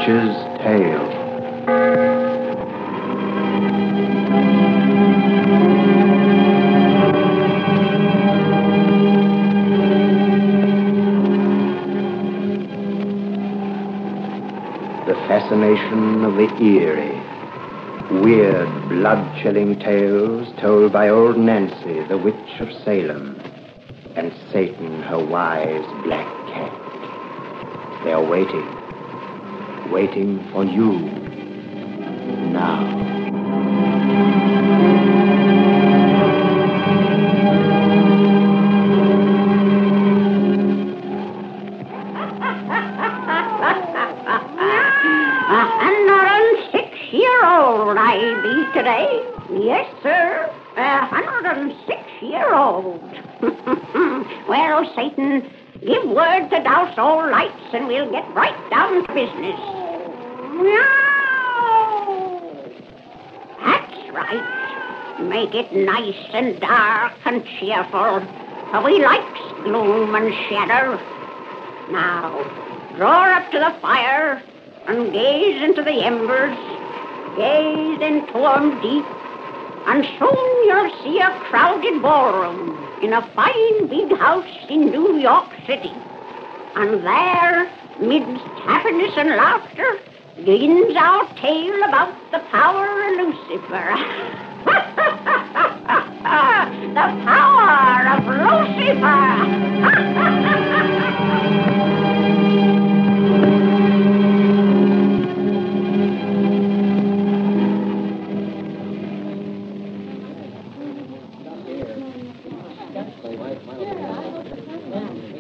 Witch's Tale. The fascination of the eerie, weird, blood-chilling tales told by old Nancy, the witch of Salem, and Satan, her wise black cat. They are waiting for you now. I be today. Yes, sir. 106-year-old. Well, Satan, give word to douse all lights and we'll get right down to business. Meow. That's right. Make it nice and dark and cheerful, for we likes gloom and shadow. Now, draw up to the fire and gaze into the embers. Gaze into 'em deep, and soon you'll see a crowded ballroom in a fine big house in New York City. And there, midst happiness and laughter, begins our tale about the power of Lucifer. The power of Lucifer!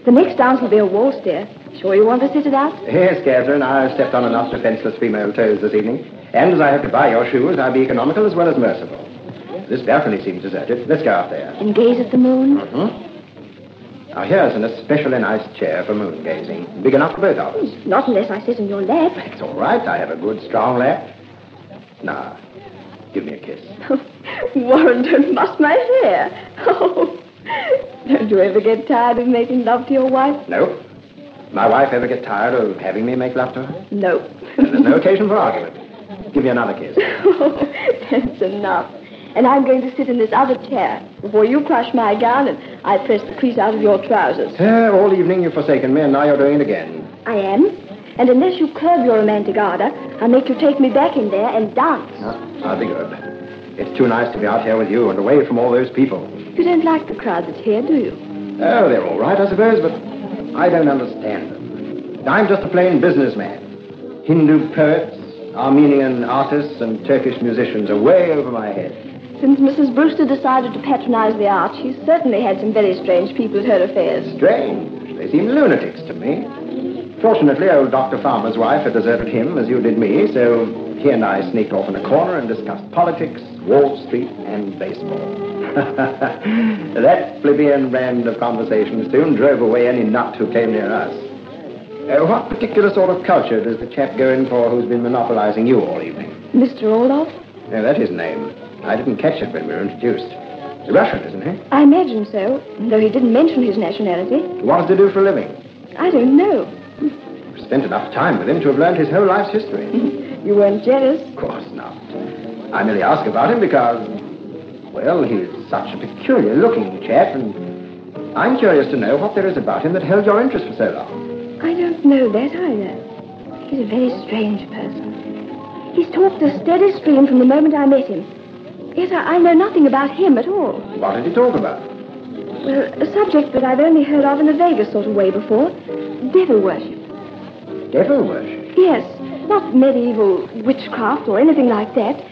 The next dance will be a waltz, dear. Sure you want to sit it out? Yes, Catherine, I've stepped on enough defenseless female toes this evening. And as I have to buy your shoes, I'll be economical as well as merciful. This balcony seems deserted. Let's go out there. And gaze at the moon? Mm-hmm. Now, here's an especially nice chair for moon gazing. Big enough for both of us. Not unless I sit in your lap. It's all right. I have a good, strong lap. Now, give me a kiss. Warren, don't muss my hair. Oh, don't you ever get tired of making love to your wife? No. My wife ever get tired of having me make love to her? No. Then there's no occasion for argument. Give me another kiss. Oh, that's enough. And I'm going to sit in this other chair before you crush my gown and I press the crease out of your trousers. All evening you've forsaken me, and now you're doing it again. I am. And unless you curb your romantic ardor, I'll make you take me back in there and dance. I'll be good. It's too nice to be out here with you and away from all those people. You don't like the crowd that's here, do you? Oh, they're all right, I suppose, but I don't understand them. I'm just a plain businessman. Hindu poets, Armenian artists, and Turkish musicians are way over my head. Since Mrs. Brewster decided to patronize the arts, she's certainly had some very strange people at her affairs. Strange? They seem lunatics to me. Fortunately, old Dr. Farmer's wife had deserted him, as you did me, so he and I sneaked off in a corner and discussed politics, Wall Street, and baseball. That plebeian brand of conversation soon drove away any nut who came near us. What particular sort of culture does the chap go in for who's been monopolizing you all evening? Mr. Olaf? No, that's his name. I didn't catch it when we were introduced. Russian, isn't he? I imagine so, though he didn't mention his nationality. What does he do for a living? I don't know. I've spent enough time with him to have learned his whole life's history. You weren't jealous? Of course not. I merely ask about him because, well, he's such a peculiar-looking chap, and I'm curious to know what there is about him that held your interest for so long. I don't know that either. He's a very strange person. He's talked a steady stream from the moment I met him. Yet I know nothing about him at all. What did he talk about? Well, a subject that I've only heard of in a vaguer sort of way before. Devil worship. Devil worship? Yes. Not medieval witchcraft or anything like that,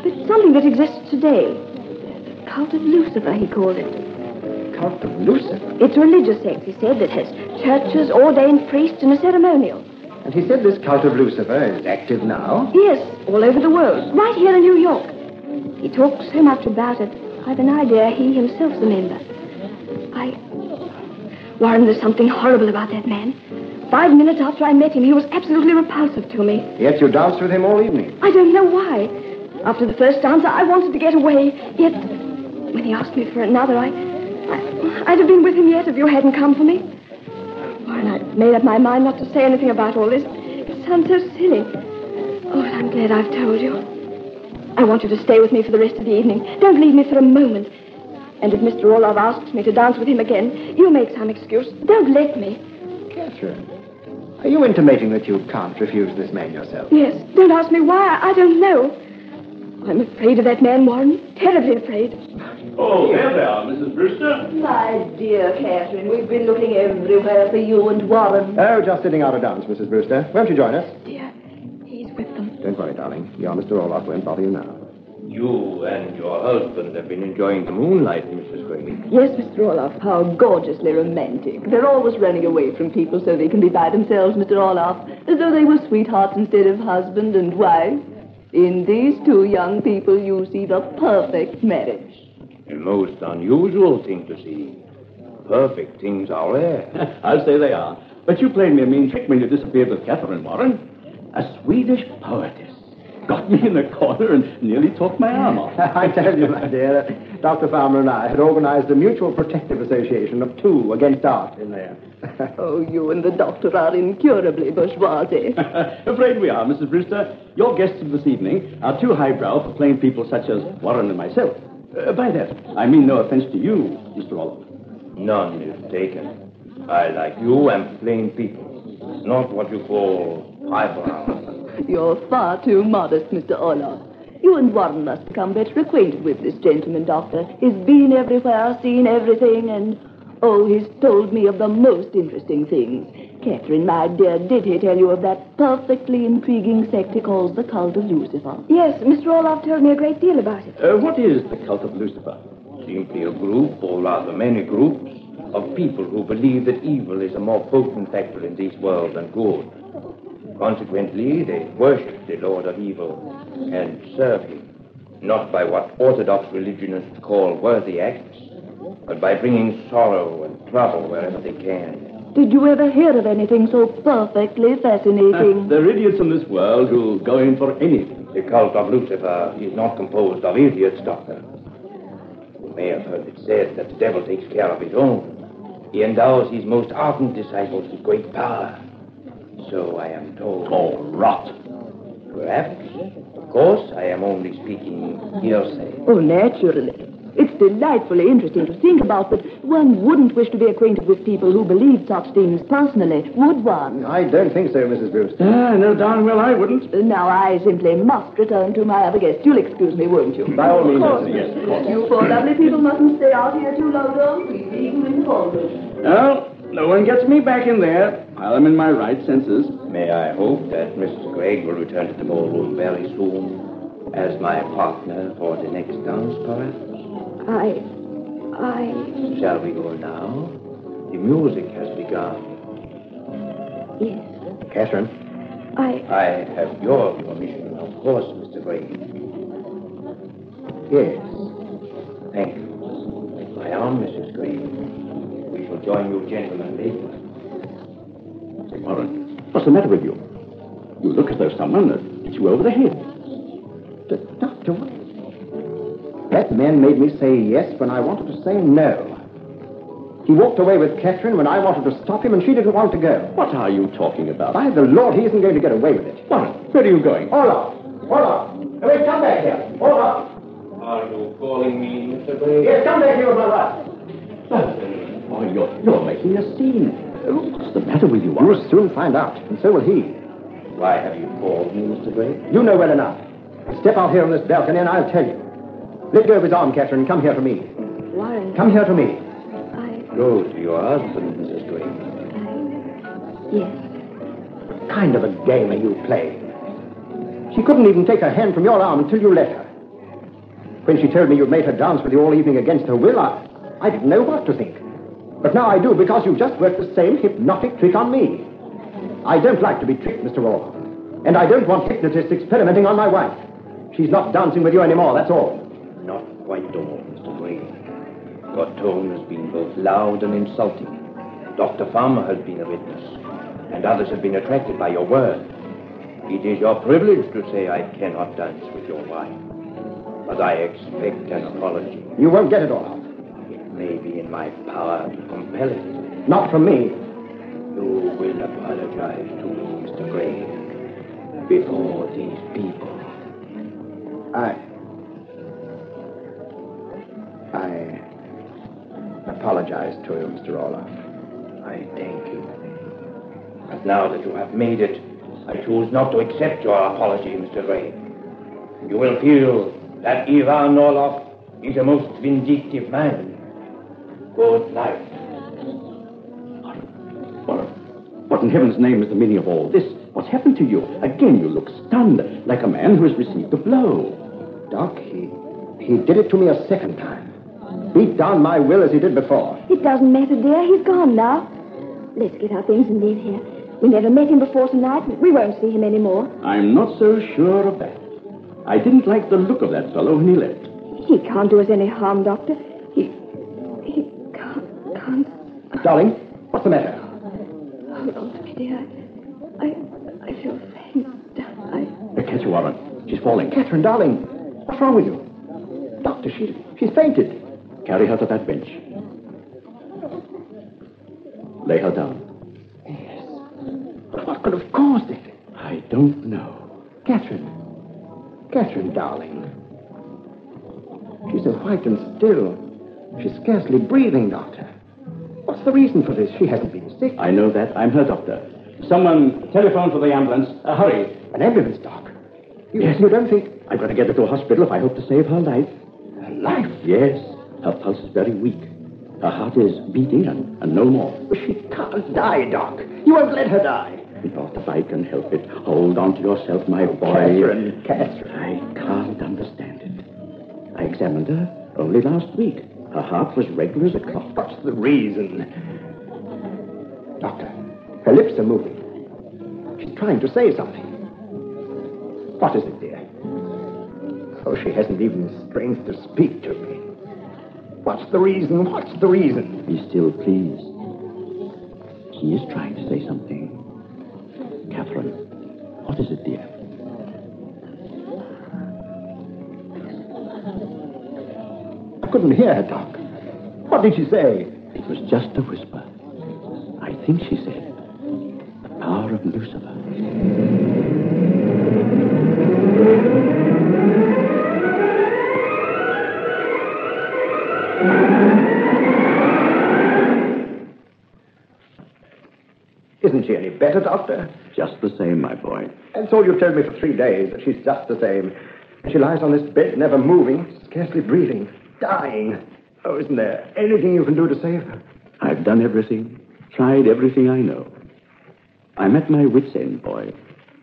but something that exists today. The cult of Lucifer, he called it. Cult of Lucifer? It's a religious sect, he said, that has churches, ordained priests, and a ceremonial. And he said this cult of Lucifer is active now? Yes, all over the world, right here in New York. He talked so much about it, I've an idea he himself's a member. Warren, there's something horrible about that man. 5 minutes after I met him, he was absolutely repulsive to me. Yet you danced with him all evening. I don't know why. After the first dance, I wanted to get away. Yet, when he asked me for another, I'd have been with him yet if you hadn't come for me. Warren, I've made up my mind not to say anything about all this. It's sounds so silly. Oh, I'm glad I've told you. I want you to stay with me for the rest of the evening. Don't leave me for a moment. And if Mr. Orlov asks me to dance with him again, you make some excuse. Don't let me. Catherine, are you intimating that you can't refuse this man yourself? Yes. Don't ask me why. I don't know. I'm afraid of that man, Warren. Terribly afraid. Oh, there they are, Mrs. Brewster. My dear Catherine, we've been looking everywhere for you and Warren. Oh, just sitting out a dance, Mrs. Brewster. Won't you join us? Dear, he's with them. Don't worry, darling. Your Mr. Orloff won't bother you now. You and your husband have been enjoying the moonlight, Mrs. Gray. Yes, Mr. Orloff, how gorgeously romantic. They're always running away from people so they can be by themselves, Mr. Orloff, as though they were sweethearts instead of husband and wife. In these two young people, you see the perfect marriage. A most unusual thing to see. Perfect things are rare. I'll say they are. But you played me a mean trick when you disappeared with Catherine, Warren. A Swedish poetess. Got me in the corner and nearly took my arm off. I tell you, my dear, Dr. Farmer and I had organized a mutual protective association of two against art in there. Oh, you and the doctor are incurably bourgeoisie. Afraid we are, Mrs. Brewster. Your guests of this evening are too highbrow for plain people such as Warren and myself. By that, I mean no offense to you, Mr. Orloff. None is taken. I, like you, am plain people. Not what you call highbrow. You're far too modest, Mr. Orloff. You and Warren must become better acquainted with this gentleman, Doctor. He's been everywhere, seen everything, and, oh, he's told me of the most interesting things. Catherine, my dear, did he tell you of that perfectly intriguing sect he calls the Cult of Lucifer? Yes, Mr. Orloff told me a great deal about it. What is the Cult of Lucifer? Simply a group, or rather many groups, of people who believe that evil is a more potent factor in this world than good. Consequently, they worship the Lord of Evil and serve him, not by what orthodox religionists call worthy acts, but by bringing sorrow and trouble wherever they can. Did you ever hear of anything so perfectly fascinating? There are idiots in this world who go in for anything. The cult of Lucifer is not composed of idiots, Doctor. You may have heard it said that the devil takes care of his own. He endows his most ardent disciples with great power. So I am told. Oh, rot. Perhaps. Of course, I am only speaking hearsay. Oh, naturally. It's delightfully interesting to think about, but one wouldn't wish to be acquainted with people who believe such things personally, would one? I don't think so, Mrs. Brewster. No, darn well I wouldn't. Now, I simply must return to my other guest. You'll excuse me, won't you? By all means, Yes, of course. You four lovely people mustn't stay out here too long, though. We'll see you in the ballroom. Well, no one gets me back in there while I'm in my right senses. May I hope that Mr. Gregg will return to the ballroom very soon as my partner for the next dance, perhaps? Shall we go now? The music has begun. Yes. Catherine. I have your permission, of course, Mr. Gregg. Yes. Thank you. My arm, Mrs. Gregg. We shall join you gentlemen later. Say, Warren, what's the matter with you? You look as though someone had hit you over the head. Doctor, what? That man made me say yes when I wanted to say no. He walked away with Catherine when I wanted to stop him, and she didn't want to go. What are you talking about? By the Lord, he isn't going to get away with it. Warren, where are you going? Orloff! Wait, come back here. Orloff! Are you calling me, Mr. Gregg? Yes, come back here with my wife. Oh, you're making a scene. What's the matter with you, Warren? You'll soon find out, and so will he. Why have you called me, Mr. Gregg? You know well enough. Step out here on this balcony, and I'll tell you. Let go of his arm, Catherine, and come here to me. Warren. Come here to me. Go to your husband, Mrs. Gregg. Yes. What kind of a game are you playing? She couldn't even take her hand from your arm until you let her. When she told me you'd made her dance with you all evening against her will, I didn't know what to think. But now I do, because you just worked the same hypnotic trick on me. I don't like to be tricked, Mr. Orloff. And I don't want hypnotists experimenting on my wife. She's not dancing with you anymore, that's all. Not quite all, Mr. Gregg. Your tone has been both loud and insulting. Dr. Farmer has been a witness, and others have been attracted by your word. It is your privilege to say I cannot dance with your wife, but I expect an apology. You won't get it, Orloff. It may be in my power to compel it. Not from me. You will apologize to me, Mr. Gregg. before these people. I apologize to you, Mr. Orloff. I thank you. But now that you have made it, I choose not to accept your apology, Mr. Ray. You will feel that Ivan Orloff is a most vindictive man. Good night. What in heaven's name is the meaning of all this? What's happened to you? Again, you look stunned, like a man who has received a blow. Doc, he did it to me a second time. Beat down my will as he did before. It doesn't matter, dear. He's gone now. Let's get our things and leave here. We never met him before tonight. We won't see him anymore. I'm not so sure of that. I didn't like the look of that fellow when he left. He can't do us any harm, Doctor. He can't. Darling, what's the matter? Hold on to me, dear. I feel faint. Catch her, Warren. She's falling. Catherine, darling, what's wrong with you? Doctor, she's fainted. Carry her to that bench. Lay her down. Yes. But what could have caused it? I don't know. Catherine, darling. She's so white and still. She's scarcely breathing, Doctor. What's the reason for this? She hasn't been sick. I know that. I'm her doctor. Someone telephone for the ambulance. Hurry. An ambulance, Doc? Yes. You don't think... I've got to get her to a hospital if I hope to save her life. Her life? Yes. Her pulse is very weak. Her heart is beating and no more. But she can't die, Doc. You won't let her die. Not if I can help it. Hold on to yourself, my boy. Catherine. I can't understand it. I examined her only last week. Her heart was regular as a clock. What's the reason? Doctor, her lips are moving. She's trying to say something. What is it, dear? Oh, she hasn't even strength to speak to me. What's the reason? What's the reason? Be still, please. She is trying to say something. Catherine, what is it, dear? I couldn't hear her, Doc. What did she say? It was just a whisper. I think she said, the power of Lucifer. Isn't she any better, Doctor? Just the same, my boy. That's all you've told me for 3 days, that she's just the same. She lies on this bed, never moving, scarcely breathing, dying. Oh, isn't there anything you can do to save her? I've done everything, tried everything I know. I'm at my wit's end, boy.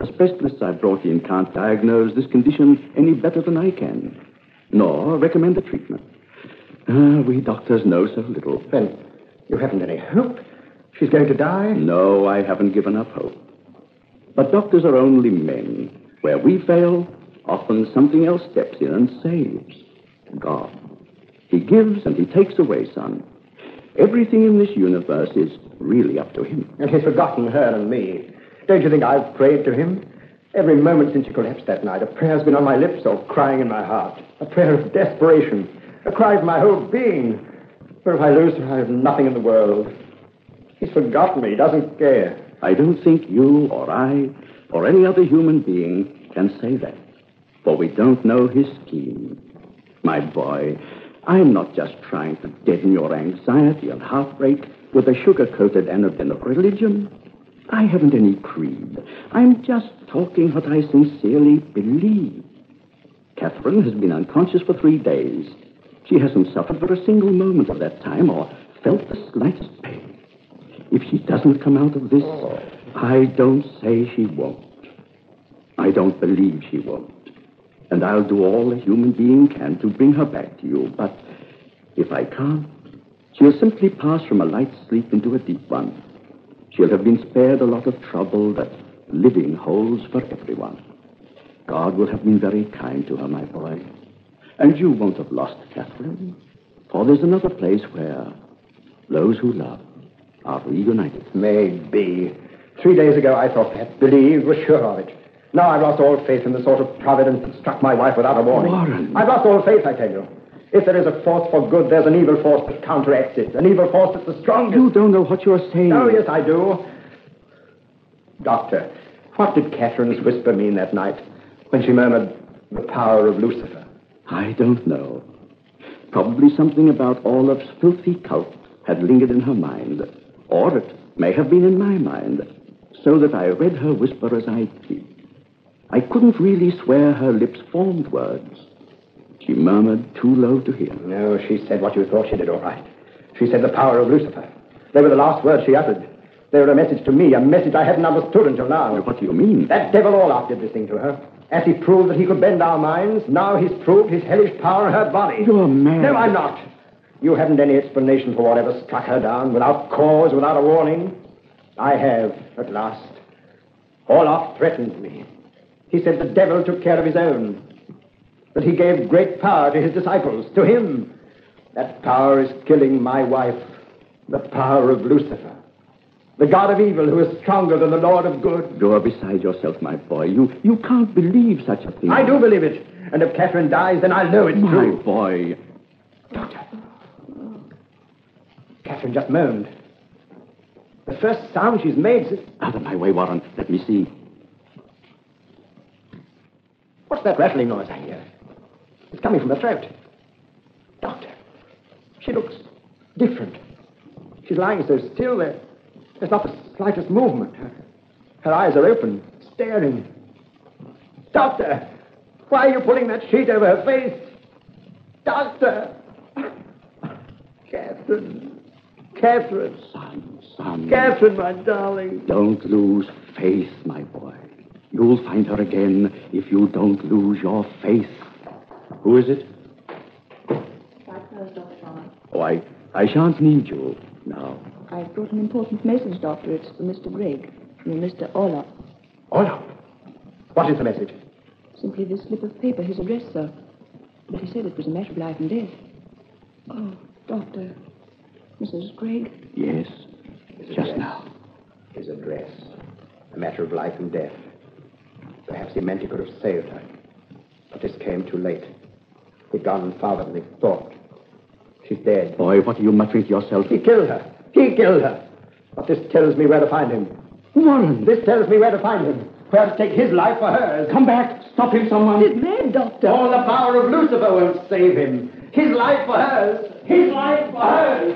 The specialists I brought in can't diagnose this condition any better than I can, nor recommend the treatment. We doctors know so little. Then you haven't any hope? She's going to die? No, I haven't given up hope. But doctors are only men. Where we fail, often something else steps in and saves. God. He gives and he takes away, son. Everything in this universe is really up to him. And he's forgotten her and me. Don't you think I've prayed to him? Every moment since you collapsed that night, a prayer's been on my lips or crying in my heart. A prayer of desperation. A cry for my whole being. For if I lose her, I have nothing in the world. He's forgotten me. He doesn't care. I don't think you or I or any other human being can say that. For we don't know his scheme. My boy, I'm not just trying to deaden your anxiety and heartbreak with a sugar-coated anodyne of religion. I haven't any creed. I'm just talking what I sincerely believe. Catherine has been unconscious for 3 days. She hasn't suffered for a single moment of that time or felt the slightest pain. If she doesn't come out of this, I don't say she won't. I don't believe she won't. And I'll do all a human being can to bring her back to you. But if I can't, she'll simply pass from a light sleep into a deep one. She'll have been spared a lot of trouble that living holds for everyone. God will have been very kind to her, my boy. And you won't have lost Catherine. For there's another place where those who love are reunited. Maybe. 3 days ago, I thought that, believed, was sure of it. Now I've lost all faith in the sort of providence that struck my wife without a warning. Warren. I've lost all faith, I tell you. If there is a force for good, there's an evil force that counteracts it. An evil force that's the strongest. You don't know what you're saying. Oh, yes, I do. Doctor, What did Catherine's whisper mean that night when she murmured the power of Lucifer? I don't know. Probably something about Olaf's filthy cult had lingered in her mind. Or it may have been in my mind, so that I read her whisper as I did. I couldn't really swear her lips formed words. She murmured too low to hear. No, she said what you thought she did, all right. She said the power of Lucifer. They were the last words she uttered. They were a message to me, a message I hadn't understood until now. What do you mean? That devil Olaf did this thing to her. As he proved that he could bend our minds, now he's proved his hellish power in her body. You're mad. No, I'm not. You haven't any explanation for whatever struck her down, without cause, without a warning. I have, at last. Olaf threatened me. He said the devil took care of his own. That he gave great power to his disciples, to him. That power is killing my wife. The power of Lucifer. The god of evil who is stronger than the Lord of good. You're beside yourself, my boy. You can't believe such a thing. I do believe it. And if Catherine dies, then I'll know it's true. My boy. Doctor. Catherine just moaned. The first sound she's made since... Out of my way, Warren. Let me see. What's that rattling noise I hear? It's coming from her throat. Doctor, she looks different. She's lying so still there. There's not the slightest movement. Her eyes are open, staring. Doctor, why are you pulling that sheet over her face? Doctor! Catherine. Catherine. Son. Catherine, my darling. Don't lose faith, my boy. You'll find her again if you don't lose your faith. Who is it? Dr. Farmer. Oh, I shan't need you now. I've brought an important message, Doctor. It's for Mr. Gregg, from Mr. Olaf. Olaf? What is the message? Simply this slip of paper, his address, sir. But he said it was a matter of life and death. Oh, Doctor. Mrs. Gregg? Yes, His just address. now. His address. A matter of life and death. Perhaps he meant he could have saved her. But this came too late. He'd gone farther than he thought. She's dead. Boy, what are you muttering to yourself? He killed her. He killed her. But this tells me where to find him. Warren! This tells me where to find him. Where to take his life for hers. Come back! Stop him, someone! He's mad, Doctor. All the power of Lucifer won't save him. His life for hers. His life for hers.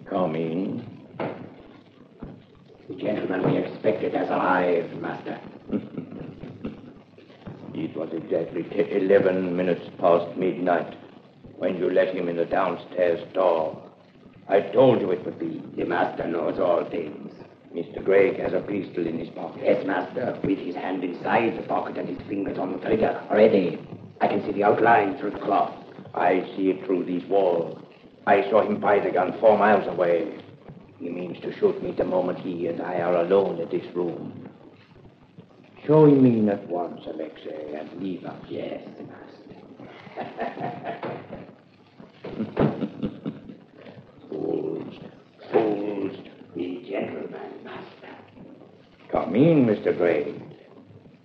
Come in. The gentleman we expected has arrived, Master. It was exactly 11 minutes past midnight when you let him in the downstairs door. I told you it would be. The Master knows all things. Mr. Gregg has a pistol in his pocket. Yes, Master, with his hand inside the pocket and his fingers on the trigger. Ready. I can see the outline through the cloth. I see it through these walls. I saw him buy the gun 4 miles away. He means to shoot me the moment he and I are alone in this room. Show him in at once, Alexei, and leave us. Yes, Master. Fools. The gentleman, Master. Come in, Mr. Gregg.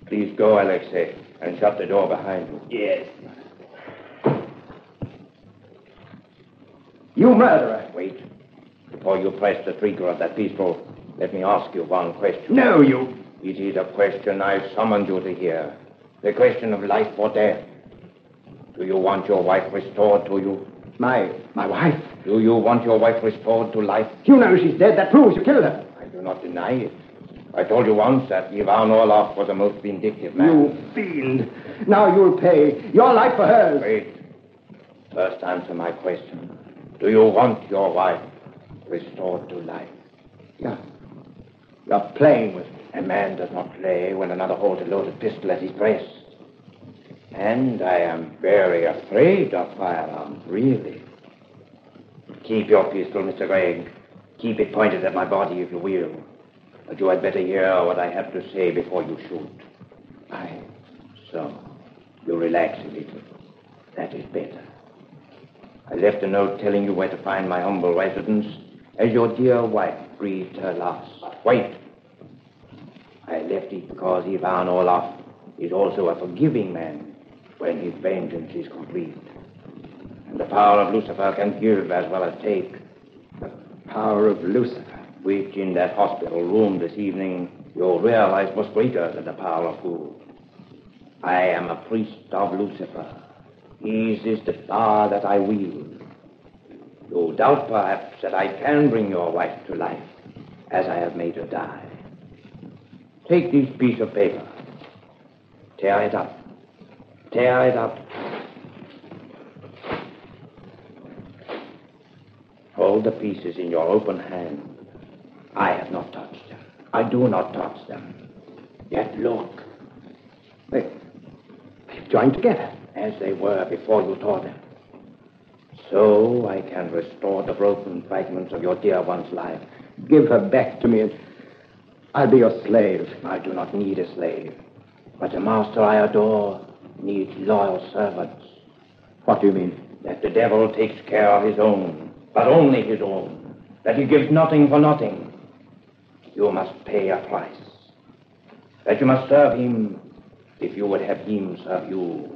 Please go, Alexei, and shut the door behind you. Yes. You murderer. Wait. Before you press the trigger of that pistol, let me ask you one question. No, you... It is a question I summoned you to hear. The question of life or death. Do you want your wife restored to you? My wife? Do you want your wife restored to life? You know she's dead. That proves you killed her. I do not deny it. I told you once that Ivan Orlov was a most vindictive man. You fiend. Now you'll pay. Your life for hers. Wait. First answer my question. Do you want your wife restored to life? You're playing with me. A man does not play when another holds a loaded pistol at his breast. And I am very afraid of firearms, really. Keep your pistol, Mr. Gregg. Keep it pointed at my body, if you will. But you had better hear what I have to say before you shoot. So, you relax a little. That is better. I left a note telling you where to find my humble residence as your dear wife breathed her last. Wait. I left it because Ivan Orlov is also a forgiving man when his vengeance is complete. And the power of Lucifer can give as well as take. The power of Lucifer. Which in that hospital room this evening you'll realize was greater than the power of food. I am a priest of Lucifer. His is the power that I wield. You doubt perhaps that I can bring your wife to life as I have made her die. Take this piece of paper. Tear it up. Tear it up. Hold the pieces in your open hand. I have not touched them. I do not touch them. Yet look. They've joined together. As they were before you tore them. So I can restore the broken fragments of your dear one's life. Give her back to me and I'll be your slave. I do not need a slave. But the master I adore needs loyal servants. What do you mean? That the devil takes care of his own, but only his own. That he gives nothing for nothing. You must pay a price. That you must serve him if you would have him serve you.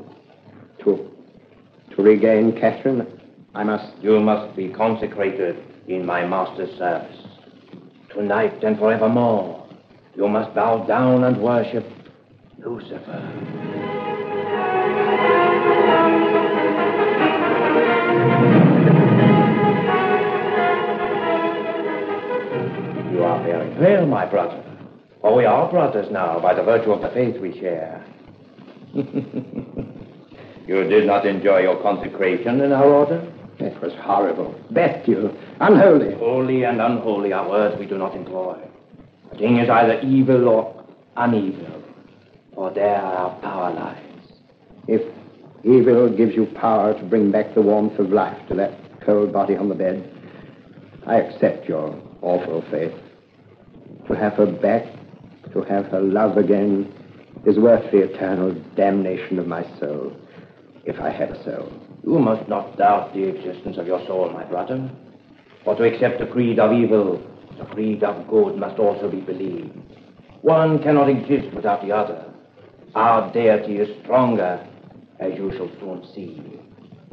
To regain Catherine, I must... You must be consecrated in my master's service. Tonight and forevermore, you must bow down and worship Lucifer. You are very pale, my brother. For we are brothers now by the virtue of the faith we share. You did not enjoy your consecration in our order? It was horrible. Bestial. Unholy. Holy and unholy are words we do not employ. A thing is either evil or unevel. For there our power lies. If evil gives you power to bring back the warmth of life to that cold body on the bed, I accept your awful faith. To have her back, to have her love again, is worth the eternal damnation of my soul. If I had a soul. You must not doubt the existence of your soul, my brother. For to accept the creed of evil, the creed of good must also be believed. One cannot exist without the other. Our deity is stronger, as you shall soon see.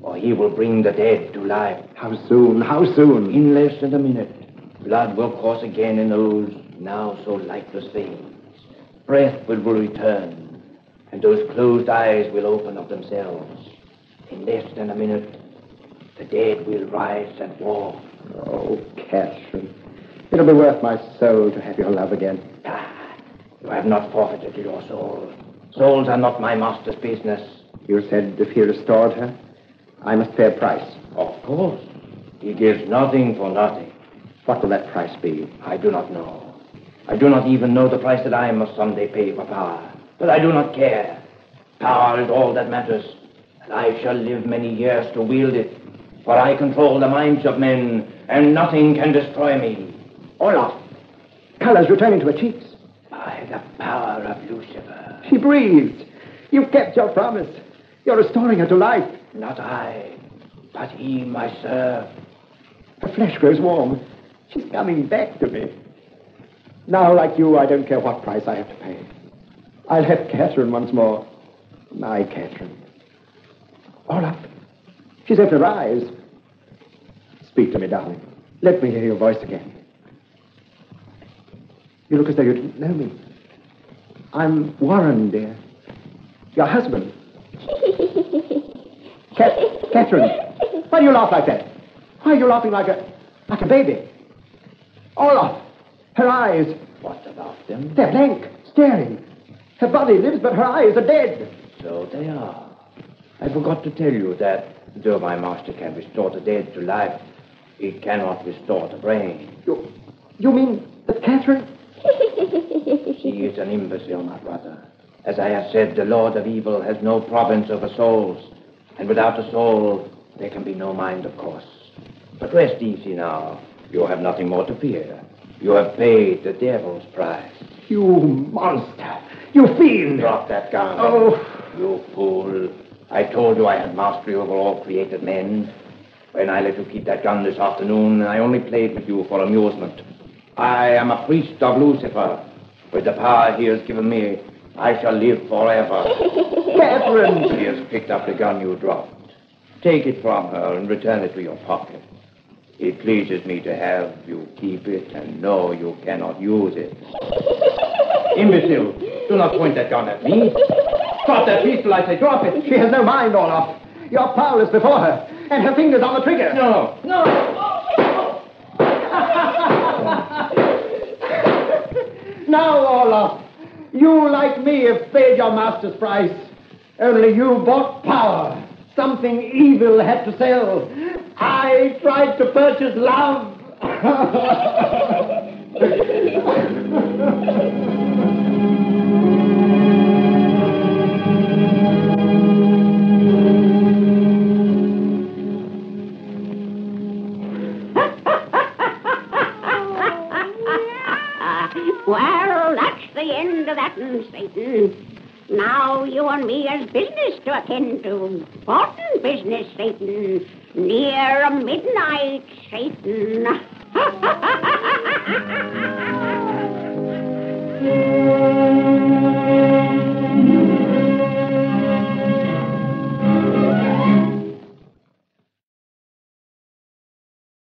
For he will bring the dead to life. How soon? How soon? In less than a minute. Blood will course again in those now so lifeless veins. Breath will return. And those closed eyes will open of themselves. In less than a minute, the dead will rise and walk. Oh, Catherine, it'll be worth my soul to have your love again. You have not forfeited your soul. Souls are not my master's business. You said if he restored her, I must pay a price. Of course. He gives nothing for nothing. What will that price be? I do not know. I do not even know the price that I must someday pay for power. But I do not care. Power is all that matters, and I shall live many years to wield it, for I control the minds of men, and nothing can destroy me. Olaf, color's returning to her cheeks. By the power of Lucifer. She breathed. You've kept your promise. You're restoring her to life. Not I, but he, my serf. Her flesh grows warm. She's coming back to me. Now, like you, I don't care what price I have to pay. I'll have Catherine once more. My Catherine. Olaf, she's opened her eyes. Speak to me, darling. Let me hear your voice again. You look as though you didn't know me. I'm Warren, dear. Your husband. Catherine, why do you laugh like that? Why are you laughing like a baby? Olaf, her eyes. What about them? They're blank, staring. Her body lives, but her eyes are dead. So they are. I forgot to tell you that, though my master can restore the dead to life, he cannot restore the brain. You mean that Catherine? She is an imbecile, my brother. As I have said, the Lord of Evil has no province over souls. And without a soul, there can be no mind, of course. But rest easy now. You have nothing more to fear. You have paid the devil's price. You monster! You fiend! Drop that gun. Oh! You fool. I told you I had mastery over all created men. When I let you keep that gun this afternoon, I only played with you for amusement. I am a priest of Lucifer. With the power he has given me, I shall live forever. Catherine! She has picked up the gun you dropped. Take it from her and return it to your pocket. It pleases me to have you keep it and know you cannot use it. Imbecile, do not point that gun at me. Drop that pistol, I say, drop it. She has no mind, Olaf. You're powerless before her, and her finger's on the trigger. No. Now, Olaf, you, like me, have paid your master's price. Only you bought power. Something evil had to sell. I tried to purchase love. Well, that's the end of that, Satan. Now you and me has business to attend to. Important business, Satan. Near midnight, Satan.